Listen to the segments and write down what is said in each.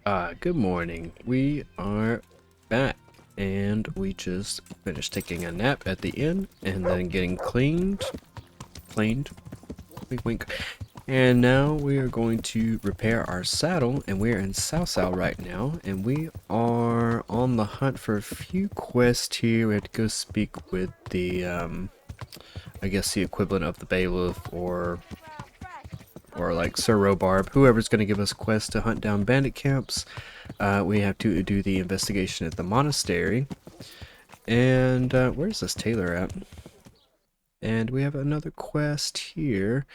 Good morning. We are back, and we just finished taking a nap at the inn, and then getting cleaned, wink wink. And now we are going to repair our saddle, and we're in Sasau right now, and we are on the hunt for a few quests here. We have to go speak with the, I guess the equivalent of the bailiff, or like Sir Robarb, whoever's going to give us quests to hunt down bandit camps. We have to do the investigation at the monastery. And where's this tailor at? And we have another quest here.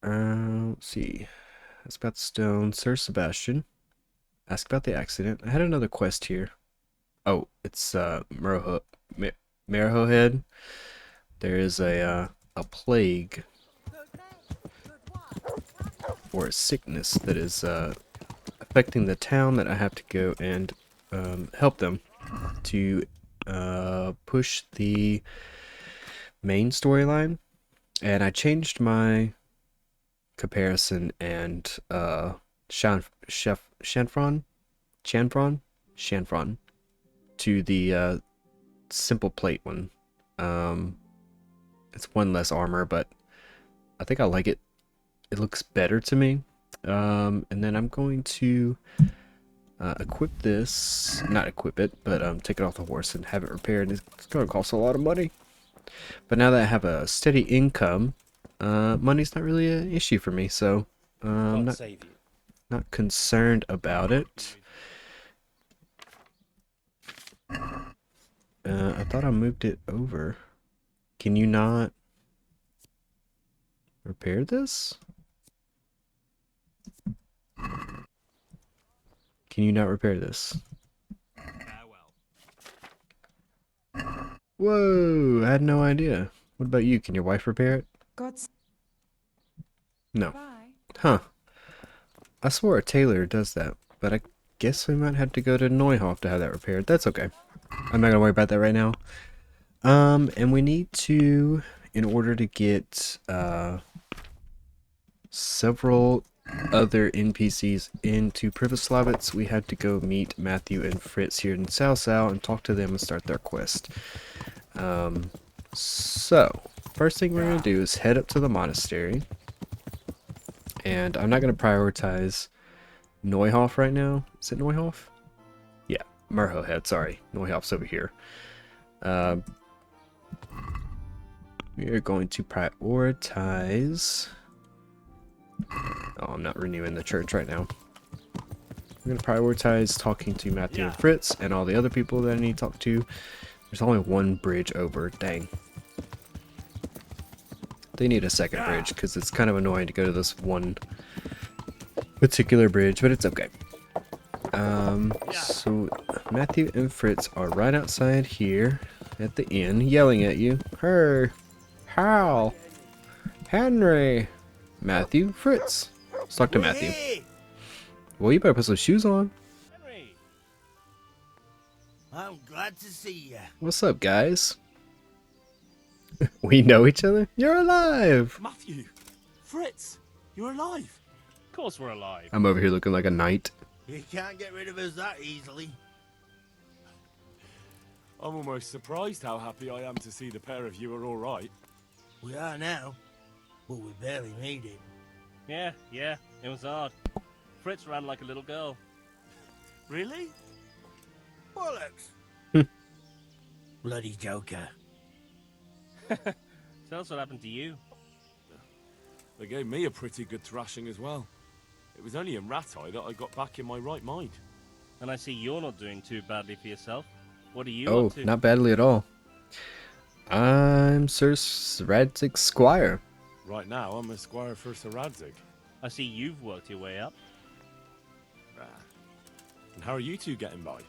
Let's see. Ask about the stone. Sir Sebastian. Ask about the accident. I had another quest here. Oh, it's Marrowhead. There is a plague or a sickness that is affecting the town that I have to go and help them to push the main storyline. And I changed my comparison and Chanfron to the simple plate one. It's one less armor, but I think I like it. It looks better to me. And then I'm going to equip this, not equip it, but take it off the horse and have it repaired. It's going to cost a lot of money. But now that I have a steady income, money's not really an issue for me, so I'm not concerned about it. I thought I moved it over. Can you not repair this? Can you not repair this? Whoa, I had no idea. What about you? Can your wife repair it? God's No. Bye. Huh. I swore a tailor does that, but I guess we might have to go to Neuhof to have that repaired. That's okay. I'm not gonna worry about that right now. And we need to, in order to get several other NPCs into Privoslavitz, we had to go meet Matthew and Fritz here in Sasau and talk to them and start their quest. So, first thing we're going to do is head up to the monastery. And I'm not going to prioritize Neuhof right now. Is it Neuhof? Yeah, Merhohead, sorry. Neuhof's over here. We are going to prioritize... Oh, I'm not renewing the church right now. I'm going to prioritize talking to Matthew and Fritz and all the other people that I need to talk to. There's only one bridge over. Dang. They need a second bridge because it's kind of annoying to go to this one particular bridge, but it's okay. So Matthew and Fritz are right outside here at the inn yelling at you. Hey, Hal, Henry, Matthew, Fritz. Let's talk to Matthew. Well, you better put some shoes on. Henry. I'm glad to see you. What's up, guys? We know each other? You're alive! Matthew! Fritz! You're alive! Of course we're alive. I'm over here looking like a knight. You can't get rid of us that easily. I'm almost surprised how happy I am to see the pair of you are alright. We are now, but we barely made it. Yeah, it was hard. Fritz ran like a little girl. Really? Bollocks! Bloody joker. Tell us what happened to you. They gave me a pretty good thrashing as well. It was only in Ratai that I got back in my right mind. And I see you're not doing too badly for yourself. What are you Oh, up to? not badly at all. I'm Sir Radzig's squire. Right now, I'm a squire for Sir Radzig. I see you've worked your way up. And how are you two getting by?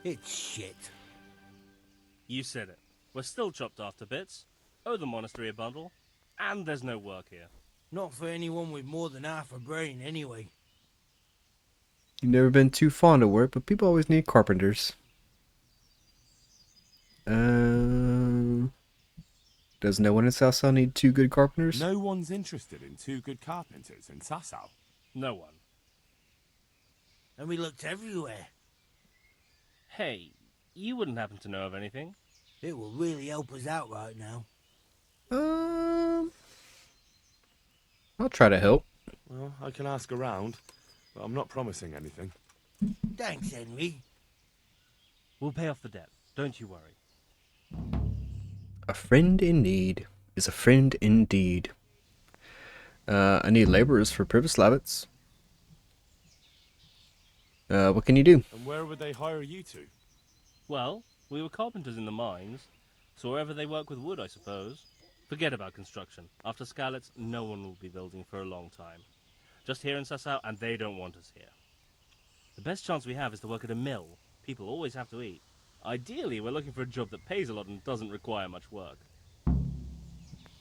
It's shit. You said it. We're still chopped off to bits. Owe the monastery a bundle. And there's no work here. Not for anyone with more than half a brain, anyway. You've never been too fond of work, but people always need carpenters. Does no one in Sasau need two good carpenters? No one's interested in two good carpenters in Sasau. No one. and we looked everywhere. Hey, you wouldn't happen to know of anything? It will really help us out right now. Um, I'll try to help. Well, I can ask around, but I'm not promising anything. Thanks, Henry. We'll pay off the debt. Don't you worry. A friend in need is a friend indeed. I need laborers for Privislavitz. What can you do? And where would they hire you to? Well, we were carpenters in the mines, so wherever they work with wood, I suppose. Forget about construction. After Skalitz, no one will be building for a long time. Just here in Sasau, and they don't want us here. The best chance we have is to work at a mill. People always have to eat. Ideally, we're looking for a job that pays a lot and doesn't require much work.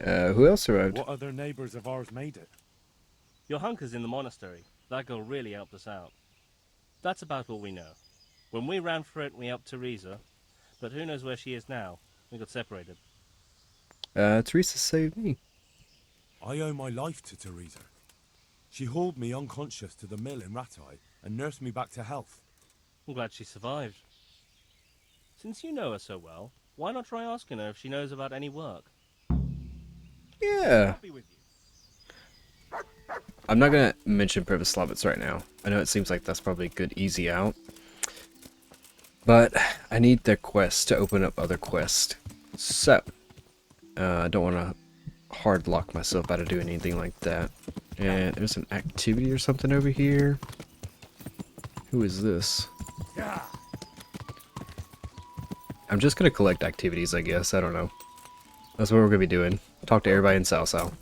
Who else arrived? What other neighbours of ours made it? Your hunker's in the monastery. That girl really helped us out. That's about all we know. When we ran for it, we helped Teresa, but who knows where she is now? We got separated. Teresa saved me. I owe my life to Teresa. She hauled me unconscious to the mill in Ratai and nursed me back to health. I'm glad she survived. Since you know her so well, why not try asking her if she knows about any work? Yeah. Happy with you. I'm not gonna mention Privislavitz right now. I know it seems like that's probably a good easy out. But I need their quest to open up other quests. So, I don't want to hard lock myself out of doing anything like that. And there's an activity or something over here. Who is this? I'm just gonna collect activities, I guess. I don't know. That's what we're gonna be doing. Talk to everybody in Sasau.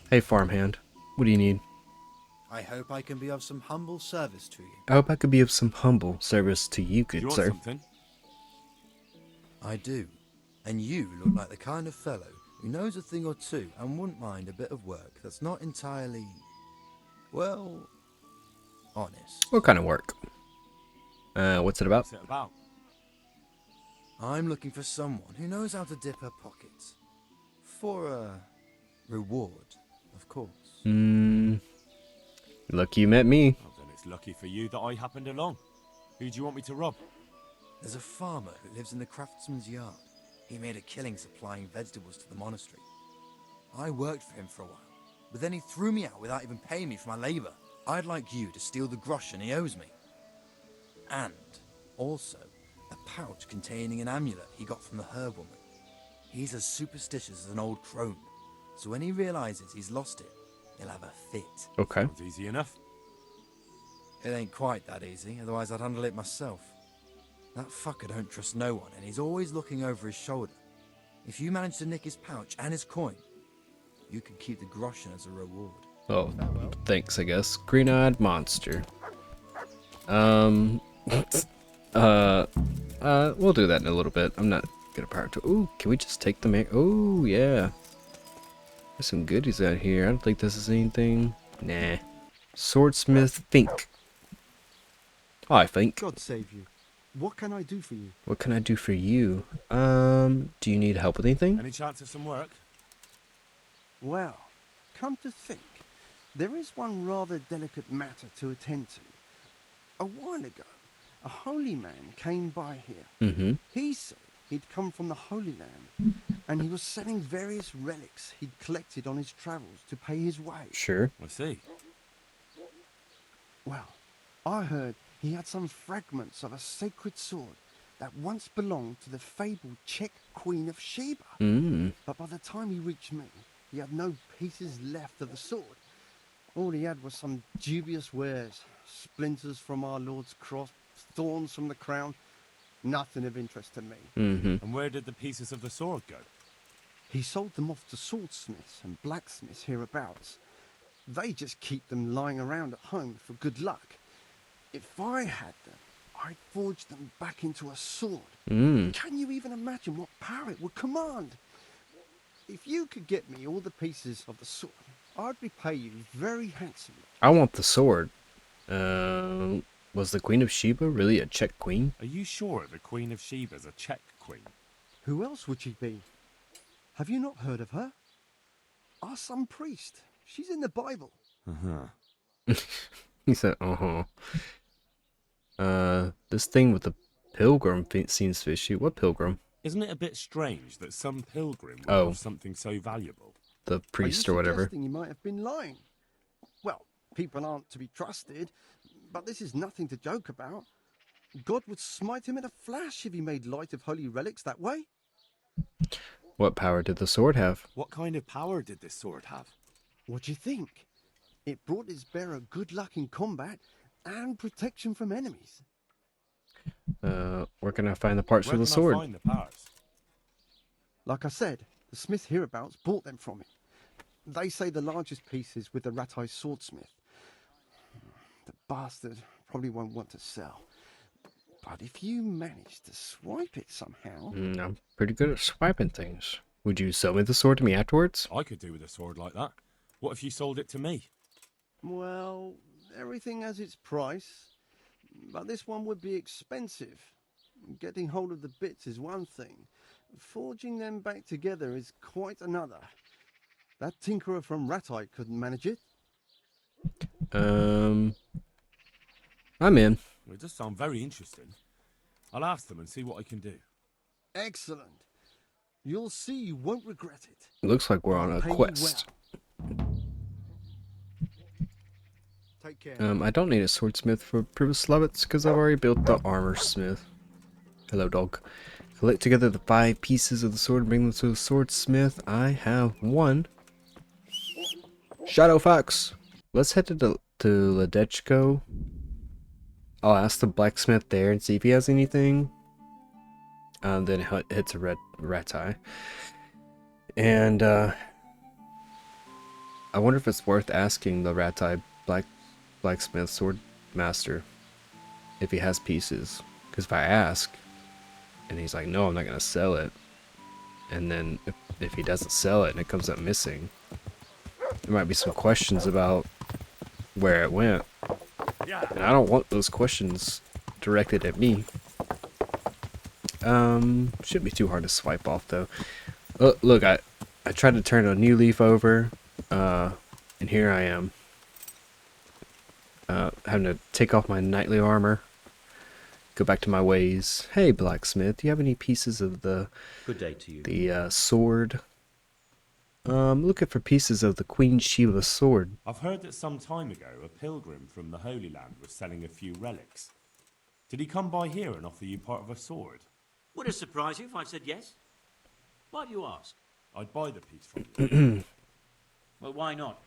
Hey, farmhand. What do you need? I hope I can be of some humble service to you. I hope I could be of some humble service to you, Do you good want sir. something? I do. And you look like the kind of fellow who knows a thing or two and wouldn't mind a bit of work that's not entirely, well, honest. What kind of work? What's it about? What's it about? I'm looking for someone who knows how to dip her pockets. For a reward, of course. Lucky you met me. Well, then it's lucky for you that I happened along. Who do you want me to rob? There's a farmer who lives in the craftsman's yard. He made a killing supplying vegetables to the monastery. I worked for him for a while, but then he threw me out without even paying me for my labor. I'd like you to steal the groschen he owes me. And also a pouch containing an amulet he got from the herb woman. He's as superstitious as an old crone, so when he realizes he's lost it, he'll have a fit. Okay. Sounds easy enough. It ain't quite that easy, otherwise I'd handle it myself. That fucker don't trust no one, and he's always looking over his shoulder. If you manage to nick his pouch and his coin, you can keep the groschen as a reward. Oh, thanks, I guess. Green-eyed monster. We'll do that in a little bit. I'm not gonna power to. Ooh, can we just take the man? Oh, yeah. There's some goodies out here. I don't think this is anything. Nah. Swordsmith Fink. Hi, Fink. God save you. What can I do for you? What can I do for you? Do you need help with anything? Any chance of some work? Well, come to think, there is one rather delicate matter to attend to. A while ago, a holy man came by here. Mm-hmm. He said he'd come from the Holy Land, and he was selling various relics he'd collected on his travels to pay his way. Sure. I see. Well, I heard he had some fragments of a sacred sword that once belonged to the fabled Czech Queen of Sheba. But by the time he reached me, he had no pieces left of the sword. All he had was some dubious wares, splinters from our Lord's cross, thorns from the crown, nothing of interest to me. Mm-hmm. And where did the pieces of the sword go? He sold them off to swordsmiths and blacksmiths hereabouts. They just keep them lying around at home for good luck. If I had them, I'd forge them back into a sword. Can you even imagine what power it would command? If you could get me all the pieces of the sword, I'd repay you very handsomely. I want the sword. Was the Queen of Sheba really a Czech queen? Are you sure the Queen of Sheba's a Czech queen? Who else would she be? Have you not heard of her? Ask some priest. She's in the Bible. Uh-huh. He said, uh-huh. This thing with the pilgrim seems fishy. What pilgrim? Isn't it a bit strange that some pilgrim would Oh. have something so valuable? The Are you priest or whatever. suggesting he might have been lying? Well, people aren't to be trusted, but this is nothing to joke about. God would smite him in a flash if he made light of holy relics that way. What power did the sword have? What kind of power did this sword have? What do you think? It brought its bearer good luck in combat and protection from enemies. Where can I find the parts Where for the can sword? I find the powers? Like I said, the smith hereabouts bought them from him. They say the largest piece is with the Ratai swordsmith. The bastard probably won't want to sell. But if you manage to swipe it somehow... I'm pretty good at swiping things. Would you sell me the sword to me afterwards? I could do with a sword like that. What if you sold it to me? Well, everything has its price. But this one would be expensive. Getting hold of the bits is one thing. Forging them back together is quite another. That tinkerer from Ratai couldn't manage it. I'm in. It does sound very interesting. I'll ask them and see what I can do. Excellent. You'll see you won't regret it. It looks like we're on I'll a pay you quest. well. Take care. I don't need a swordsmith for Skalitz because I've already built the armor smith. Hello, dog. Collect together the 5 pieces of the sword and bring them to the swordsmith. I have 1. Shadow Fox. Let's head to Ledechko. I'll ask the blacksmith there and see if he has anything. Then hit to Ratai. And I wonder if it's worth asking the Ratai blacksmith sword master if he has pieces. Because if I ask and he's like, no, I'm not gonna sell it, and then if he doesn't sell it and it comes up missing, there might be some questions about where it went, and I don't want those questions directed at me. Shouldn't be too hard to swipe off though. Look, I tried to turn a new leaf over, and here I am, having to take off my knightly armor, go back to my ways. Hey, blacksmith, do you have any pieces of the Good day to you. the sword? Looking for pieces of the Queen Sheba's sword. I've heard that some time ago a pilgrim from the Holy Land was selling a few relics. Did he come by here and offer you part of a sword? Would it surprise you if I said yes? Why do you ask? I'd buy the piece from you. Well, why not?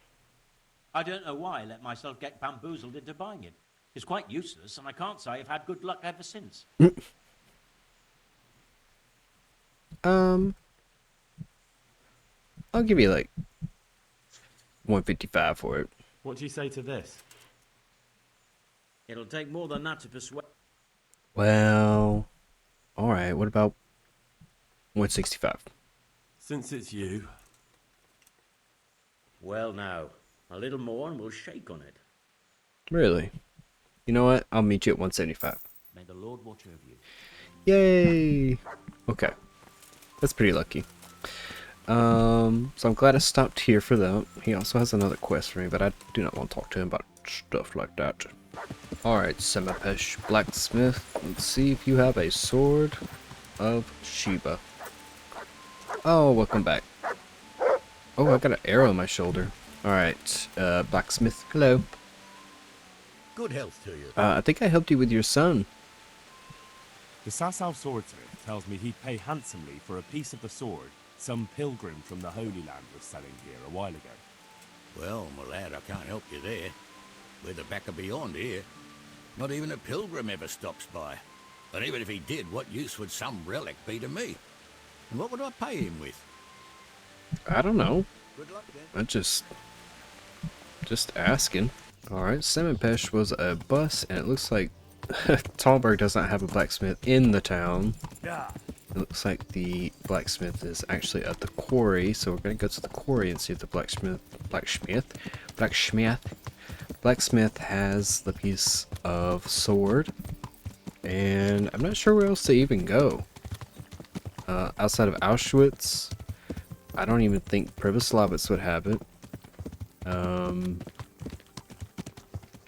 I don't know why I let myself get bamboozled into buying it. It's quite useless, and I can't say I've had good luck ever since. I'll give you like 155 for it. What do you say to this? It'll take more than that to persuade. Well, alright, what about 165? Since it's you. Well, now, a little more and we'll shake on it. Really? You know what? I'll meet you at 175. May the Lord watch over you. Yay! Okay. That's pretty lucky. So I'm glad I stopped here for that. He also has another quest for me, but I do not want to talk to him about stuff like that. Alright, Semipesh blacksmith. Let's see if you have a sword of Sheba. Oh, welcome back. Oh, I got an arrow in my shoulder. Alright, blacksmith. Hello. Good health to you. I think I helped you with your son. The Sasau swordsmith tells me he'd pay handsomely for a piece of the sword some pilgrim from the Holy Land was selling here a while ago. Well, my lad, I can't help you there. We're the back of beyond here. Not even a pilgrim ever stops by. And even if he did, what use would some relic be to me? And what would I pay him with? I don't know. Good luck then. I'm just asking. Alright, Semipesh was a bus, and it looks like Talberg does not have a blacksmith in the town. Yeah. It looks like the blacksmith is actually at the quarry, so we're gonna go to the quarry and see if the blacksmith has the piece of sword. And I'm not sure where else to even go. Outside of Auschwitz, I don't even think Pribyslavitz would have it.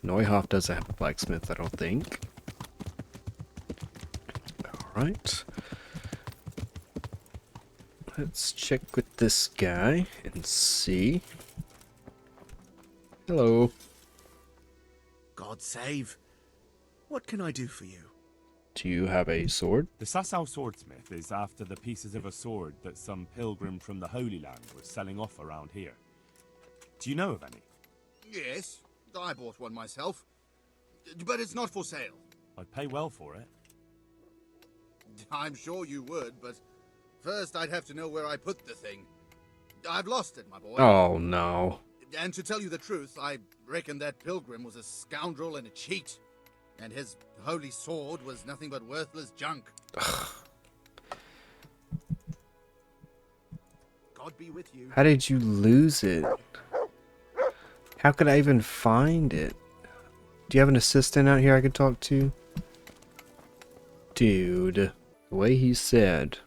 Neuhoff doesn't have a blacksmith, I don't think. Alright. Let's check with this guy and see. Hello. God save. What can I do for you? Do you have a sword? The Sasau swordsmith is after the pieces of a sword that some pilgrim from the Holy Land was selling off around here. Do you know of any? Yes, I bought one myself. But it's not for sale. I'd pay well for it. I'm sure you would, but first I'd have to know where I put the thing. I've lost it, my boy. Oh no. And to tell you the truth, I reckon that pilgrim was a scoundrel and a cheat. And his holy sword was nothing but worthless junk. God be with you. How did you lose it? How could I even find it? Do you have an assistant out here I could talk to? Dude, the way he said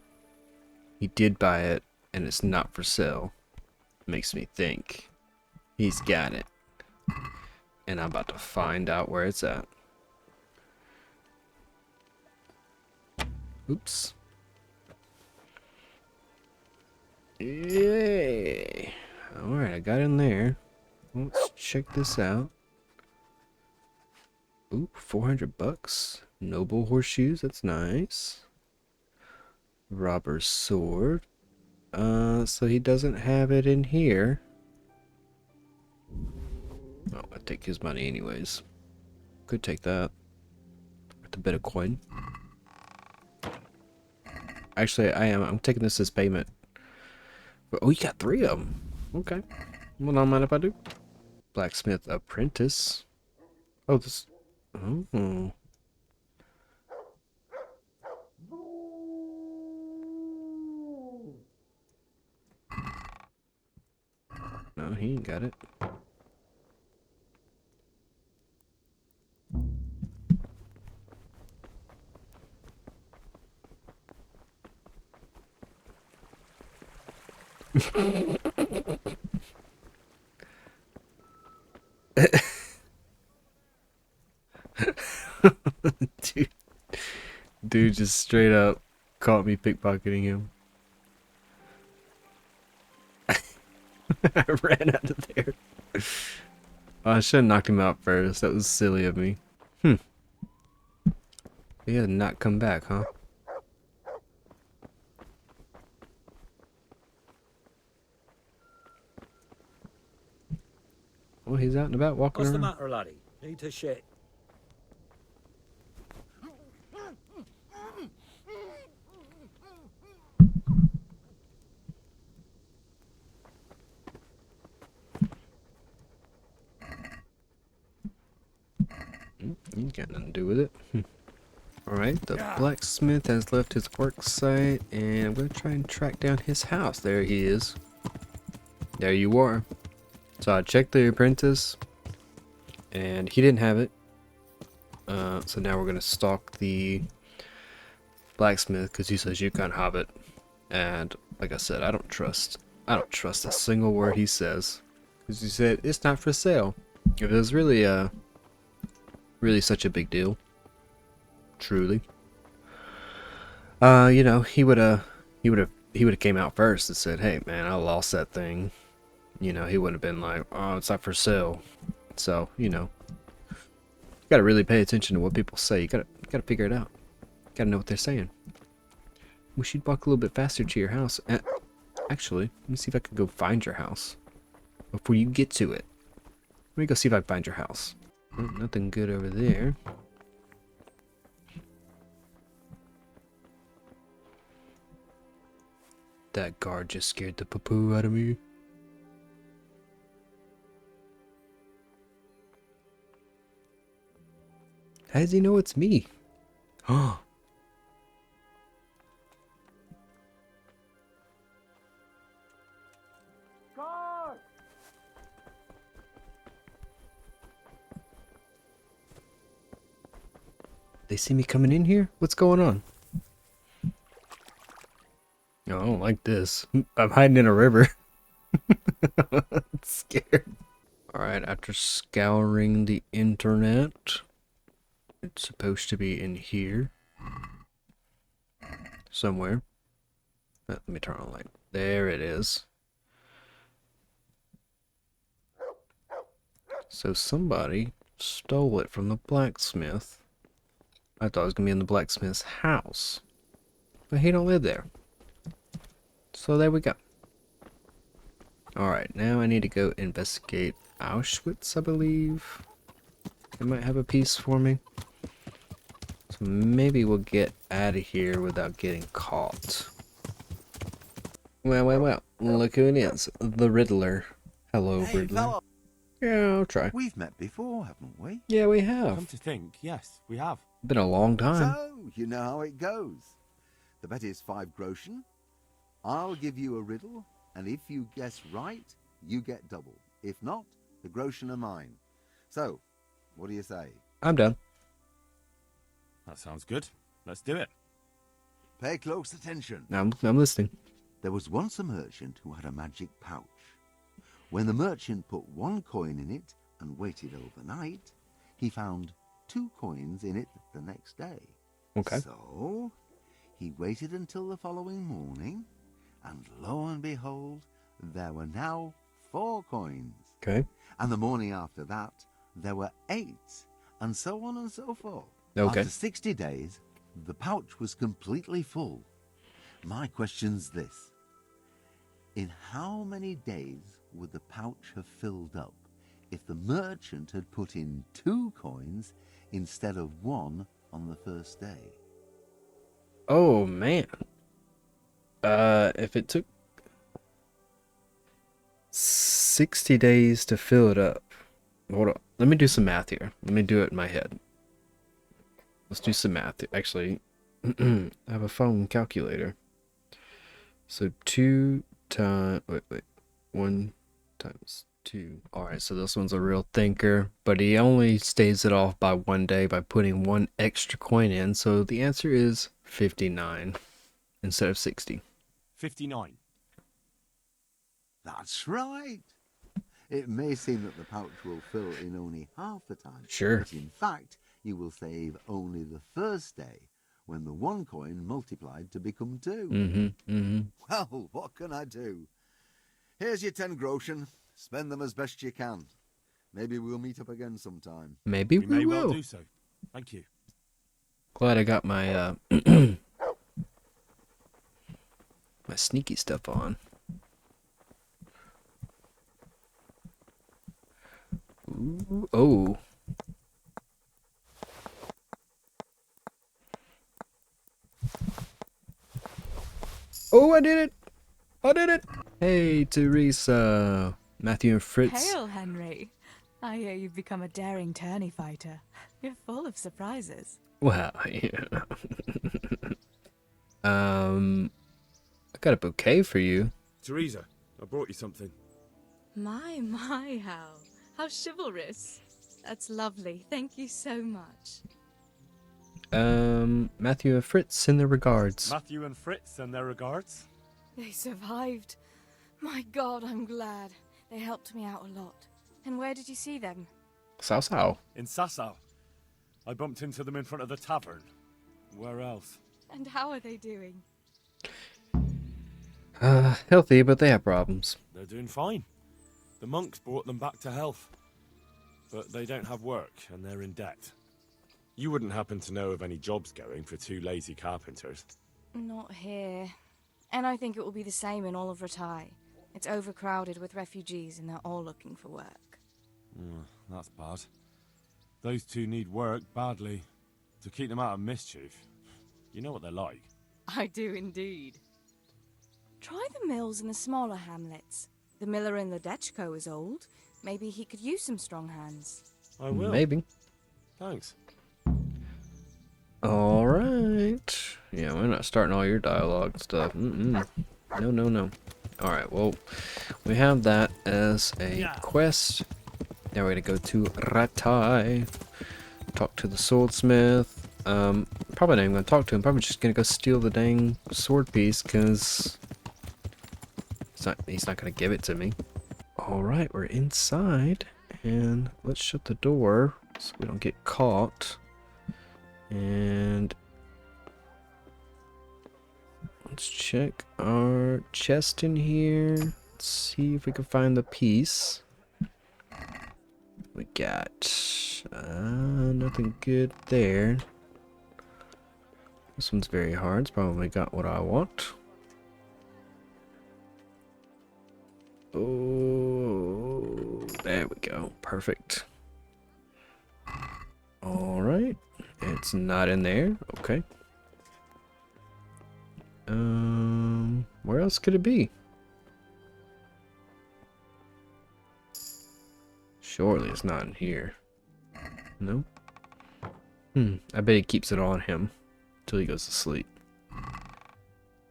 he did buy it and it's not for sale makes me think he's got it. And I'm about to find out where it's at. Oops. Yay! Alright, I got in there. Let's check this out. Ooh, 400 bucks. Noble horseshoes, that's nice. Robber's sword. So he doesn't have it in here. Oh, I'll take his money anyways. Could take that. With a bit of coin. Actually, I'm taking this as payment. Oh, you got 3 of them. Okay. Well, don't mind if I do. Blacksmith apprentice. Oh, this. Oh. No, he ain't got it. Dude just straight up caught me pickpocketing him. I ran out of there. Oh, I should have knocked him out first. That was silly of me. He had not come back, huh? Well, he's out and about walking around. What's the matter, laddie? Need to shit? You got nothing to do with it. Alright, the blacksmith has left his work site, and I'm going to try and track down his house. There he is. There you are. So I checked the apprentice, and he didn't have it. So now we're going to stalk the blacksmith, because he says you can't have it. And like I said, I don't trust a single word he says. Because he said, it's not for sale. If it was really such a big deal, truly, you know, he would have came out first and said, hey man, I lost that thing. You know, he wouldn't have been like, oh, it's not for sale. So, you know, you gotta really pay attention to what people say. You gotta figure it out. You gotta know what they're saying. Wish you'd walk a little bit faster to your house. Actually, let me see if I can go find your house before you get to it. Let me go see if I can find your house. Oh, nothing good over there. That guard just scared the poo-poo out of me. How does he know it's me? Oh. They see me coming in here? What's going on? Oh, I don't like this. I'm hiding in a river. I'm scared. Alright, after scouring the internet, it's supposed to be in here. somewhere. Let me turn on the light. There it is. So somebody stole it from the blacksmith. I thought it was gonna be in the blacksmith's house, but he don't live there. So there we go. Alright, now I need to go investigate Auschwitz, I believe. It might have a piece for me. So maybe we'll get out of here without getting caught. Well. Look who it is. The Riddler. Hello, Hey, Riddler. fella. Yeah, I'll try. We've met before, haven't we? Yeah, we have. Come to think, yes, we have. Been a long time. So, you know how it goes. The bet is 5 groschen. I'll give you a riddle, and if you guess right, you get double. If not, the groschen are mine. So, what do you say? I'm done. That sounds good. Let's do it. Pay close attention. I'm listening. There was once a merchant who had a magic pouch. When the merchant put 1 coin in it and waited overnight, he found 2 coins in it the next day. Okay. So, he waited until the following morning, and lo and behold, there were now 4 coins. Okay. And the morning after that, there were 8, and so on and so forth. Okay. After 60 days, the pouch was completely full. My question's this. In how many days would the pouch have filled up if the merchant had put in 2 coins instead of 1 on the first day? Oh, man. If it took 60 days to fill it up. Hold on. Let me do some math here. Let me do it in my head. Let's do some math. Actually, I have a phone calculator. So 2 times... Wait. 1 times 2. Alright, so this one's a real thinker. But he only staves it off by 1 day by putting 1 extra coin in. So the answer is 59 instead of 60. 59. That's right. It may seem that the pouch will fill in only half the time. Sure. But in fact, you will save only the first day when the 1 coin multiplied to become 2. Well, what can I do? Here's your 10 groschen. Spend them as best you can. Maybe we'll meet up again sometime. Maybe we may will. well do so. Thank you. Glad I got my my sneaky stuff on. Ooh, oh. Oh, I did it! I did it! Hey, Teresa. Matthew and Fritz. Hail, Henry. I hear you've become a daring tourney fighter. You're full of surprises. Well, yeah. I got a bouquet for you. Teresa, I brought you something. My, Hal. How chivalrous. That's lovely. Thank you so much. Matthew and Fritz send their regards. Matthew and Fritz send their regards. They survived. My God, I'm glad. They helped me out a lot. And where did you see them? Sasau. In Sasau. I bumped into them in front of the tavern. Where else? And how are they doing? Healthy, but they have problems. They're doing fine. The monks brought them back to health. But they don't have work, and they're in debt. You wouldn't happen to know of any jobs going for 2 lazy carpenters? Not here. And I think it will be the same in all of Ratai. It's overcrowded with refugees, and they're all looking for work. That's bad. Those 2 need work badly. To keep them out of mischief. You know what they're like. I do indeed. Try the mills in the smaller hamlets. The miller in Ledechko is old. Maybe he could use some strong hands. I will. Maybe. Thanks. Alright. Yeah, we're not starting all your dialogue stuff. No. Alright, well, we have that as a quest. Now we're gonna go to Ratai. Talk to the swordsmith. Probably not even gonna talk to him. Probably just gonna go steal the dang sword piece, because he's not gonna give it to me. Alright, we're inside. And let's shut the door so we don't get caught. And check our chest in here. Let's see if we can find the piece. We got nothing good there. This one's very hard. It's probably got what I want. Oh, there we go. Perfect. Alright. It's not in there. Okay. Where else could it be? Surely it's not in here. No? I bet he keeps it on him till he goes to sleep.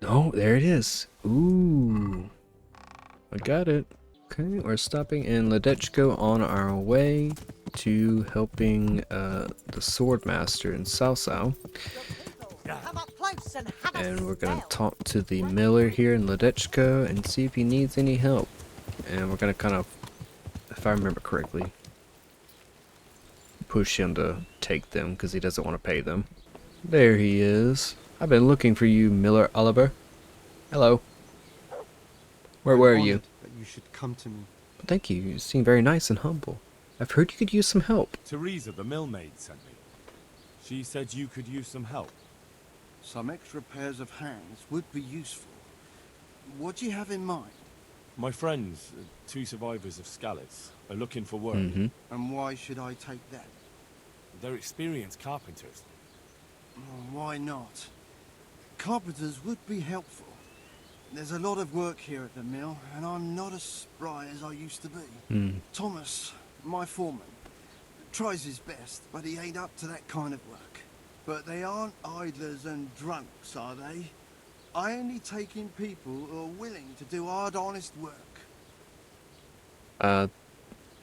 Oh, there it is. Ooh. I got it. Okay, we're stopping in Ledechko on our way to helping the swordmaster in Sasau. And we're gonna talk to the miller here in Ledechko and see if he needs any help. And we're gonna kind of, if I remember correctly, push him to take them because he doesn't want to pay them. There he is. I've been looking for you, Miller Oliver. Hello. Where were you? That you should come to me. Thank you. You seem very nice and humble. I've heard you could use some help. Teresa, the millmaid, sent me. She said you could use some help. Some extra pairs of hands would be useful. What do you have in mind? My friends, 2 survivors of Skalitz, are looking for work. And why should I take them? They're experienced carpenters. Why not? Carpenters would be helpful. There's a lot of work here at the mill, and I'm not as spry as I used to be. Thomas, my foreman, tries his best, but he ain't up to that kind of work. But they aren't idlers and drunks, are they? I only take in people who are willing to do hard, honest work. I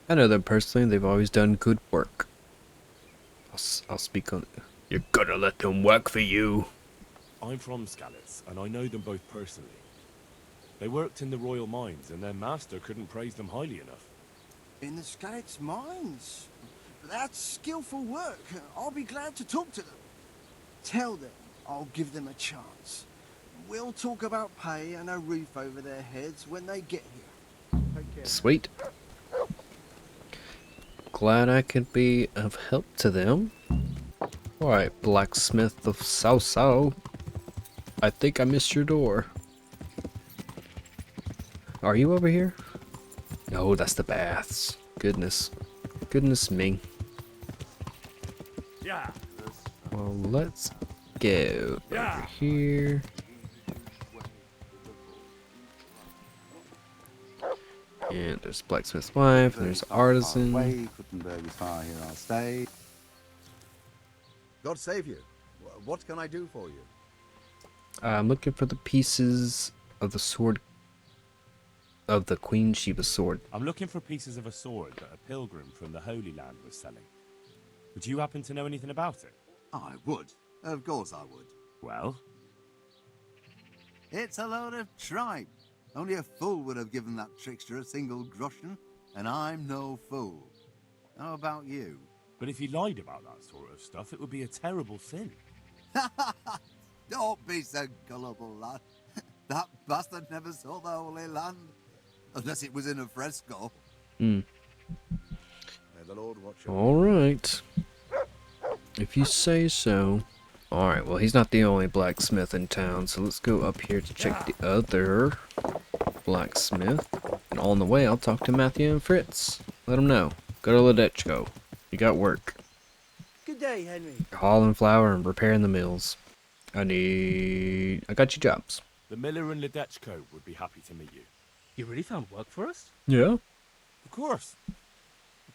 know them personally. They've always done good work. I'll speak on it. You're gonna let them work for you. I'm from Skalitz, and I know them both personally. They worked in the royal mines, and their master couldn't praise them highly enough. In the Skalitz mines? That's skillful work. I'll be glad to talk to them. Tell them I'll give them a chance. We'll talk about pay and a roof over their heads when they get here. Sweet. Glad I could be of help to them. Alright, blacksmith of Sasau. I think I missed your door. Are you over here? No, that's the baths. Goodness. Goodness me. Yeah. Well, let's go over here. And there's blacksmith's wife, and there's artisan. I'll stay. God save you. What can I do for you? I'm looking for the pieces of the sword of the Queen Sheba's sword. I'm looking for pieces of a sword that a pilgrim from the Holy Land was selling. Would you happen to know anything about it? I would. Of course I would. Well? It's a load of tripe. Only a fool would have given that trickster a single groschen, and I'm no fool. How about you? But if he lied about that sort of stuff, it would be a terrible sin. Don't be so gullible, lad. That bastard never saw the Holy Land. Unless it was in a fresco. Hmm. May the Lord watch over. Alright. If you say so. Alright, well he's not the only blacksmith in town, so let's go up here to check the other blacksmith. And on the way I'll talk to Matthew and Fritz. Let them know. Go to Ledechko. You got work. Good day, Henry. Hauling flour and repairing the mills. I got you jobs. The miller in Ledechko would be happy to meet you. You really found work for us? Yeah. Of course. I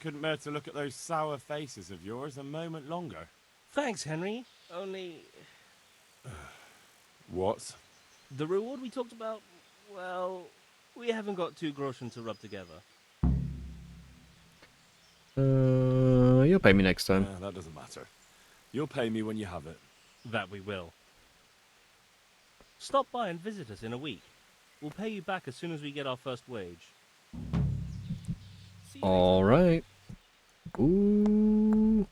couldn't bear to look at those sour faces of yours a moment longer. Thanks, Henry. Only... What? the reward we talked about, well, we haven't got 2 groschen to rub together. You'll pay me next time. That doesn't matter. You'll pay me when you have it. That we will. Stop by and visit us in a week. We'll pay you back as soon as we get our first wage. Alright. Ooh.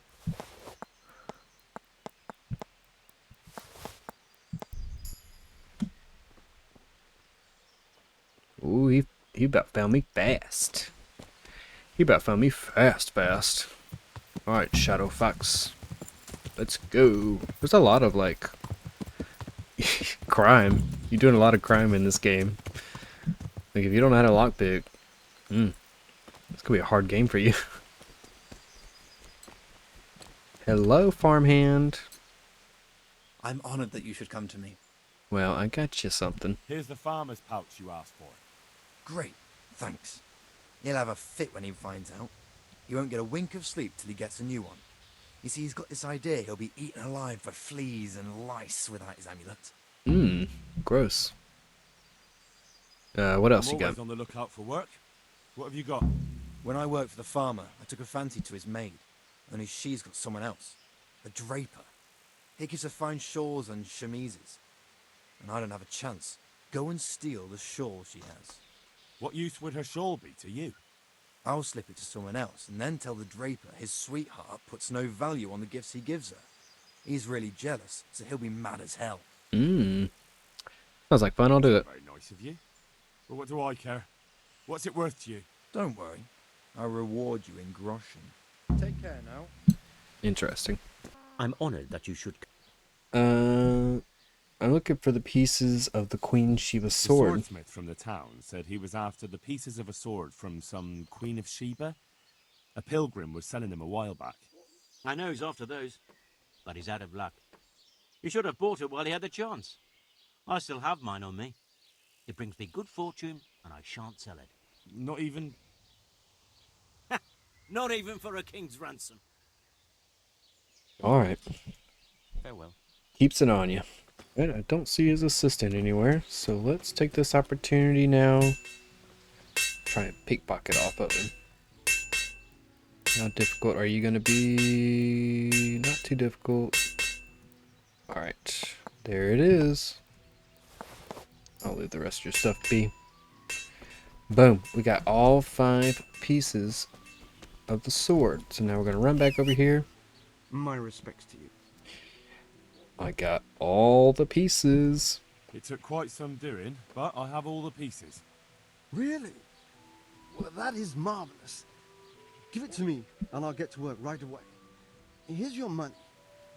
he about found me fast. He about found me fast. Alright, Shadow Fox. Let's go. There's a lot of, like, crime. You're doing a lot of crime in this game. Like, if you don't know how to lockpick, it's gonna be a hard game for you. Hello, farmhand. I'm honored that you should come to me. Well, I got you something. Here's the farmer's pouch you asked for. Great, thanks. He'll have a fit when he finds out. He won't get a wink of sleep till he gets a new one. You see, he's got this idea he'll be eaten alive by fleas and lice without his amulet. Gross. What else I'm you got? always on the lookout for work. What have you got? When I worked for the farmer, I took a fancy to his maid. Only she's got someone else. A draper. He gives her fine shawls and chemises. And I don't have a chance. Go and steal the shawl she has. What use would her shawl be to you? I'll slip it to someone else and then tell the draper his sweetheart puts no value on the gifts he gives her. He's really jealous, so he'll be mad as hell. Sounds like fun, I'll do it. Very nice of you. But what do I care? What's it worth to you? Don't worry. I'll reward you in groschen. Take care now. Interesting. I'm honored that you should. I'm looking for the pieces of the Queen Sheba's The sword. swordsmith from the town said he was after the pieces of a sword from some Queen of Sheba. A pilgrim was selling them a while back. I know he's after those, but he's out of luck. He should have bought it while he had the chance. I still have mine on me. It brings me good fortune, and I shan't sell it. Not even... Not even for a king's ransom. Alright. Farewell. Keeps it on you. And I don't see his assistant anywhere, so let's take this opportunity now. Try and pickpocket off of him. How difficult are you going to be? Not too difficult. Alright. There it is. I'll leave the rest of your stuff be. Boom. We got all 5 pieces of the sword. So now we're going to run back over here. My respects to you. I got all the pieces. It took quite some doing, but I have all the pieces. Really? Well, that is marvelous. Give it to me, and I'll get to work right away. Here's your money,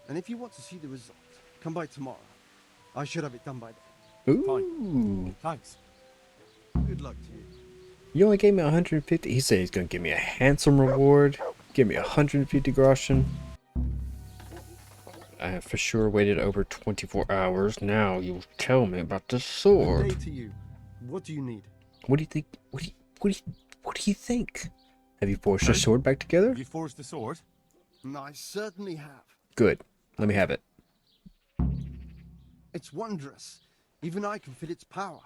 and if you want to see the result, come by tomorrow. I should have it done by then. Ooh. Thanks. Good luck to you. You only gave me 150. He said he's going to give me a handsome reward. Give me 150 groschen. I have for sure waited over 24 hours. Now you tell me about the sword. Good day to you. What do you need? What do you think? What do you think? Have you forged your sword back together? Have you forged the sword? I certainly have. Good. Let me have it. It's wondrous. Even I can feel its power.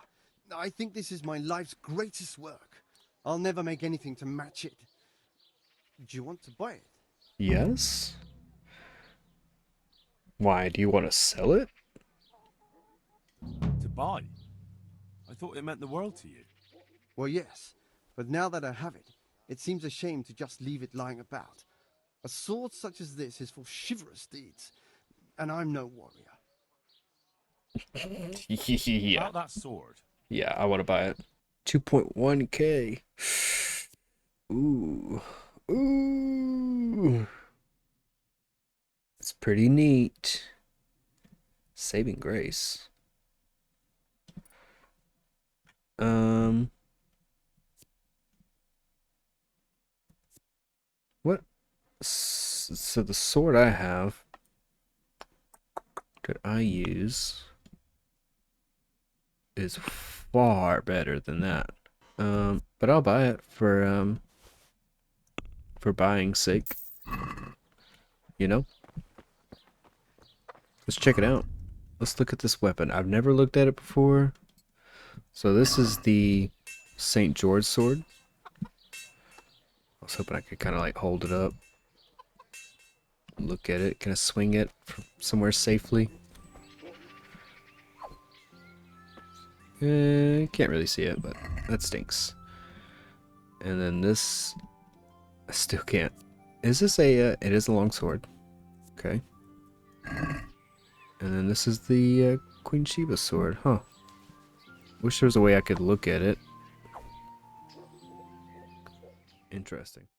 I think this is my life's greatest work. I'll never make anything to match it. Do you want to buy it? Yes. Why? Do you want to sell it? To buy? I thought it meant the world to you. Well, yes. But now that I have it, it seems a shame to just leave it lying about. A sword such as this is for chivalrous deeds, and I'm no warrior. Yeah. About that sword. Yeah, I want to buy it. 2.1k. Ooh. Ooh. It's pretty neat. Saving grace. What? So the sword I have that I use is far better than that. But I'll buy it for buying's sake. You know? Let's check it out. Let's look at this weapon. I've never looked at it before. So this is the St. George sword. I was hoping I could kind of like hold it up. Look at it. Can I swing it from somewhere safely? Can't really see it, but that stinks. And then this, I still can't. Is this a, it is a long sword. Okay. And then this is the Queen Sheba sword, huh? Wish there was a way I could look at it. Interesting.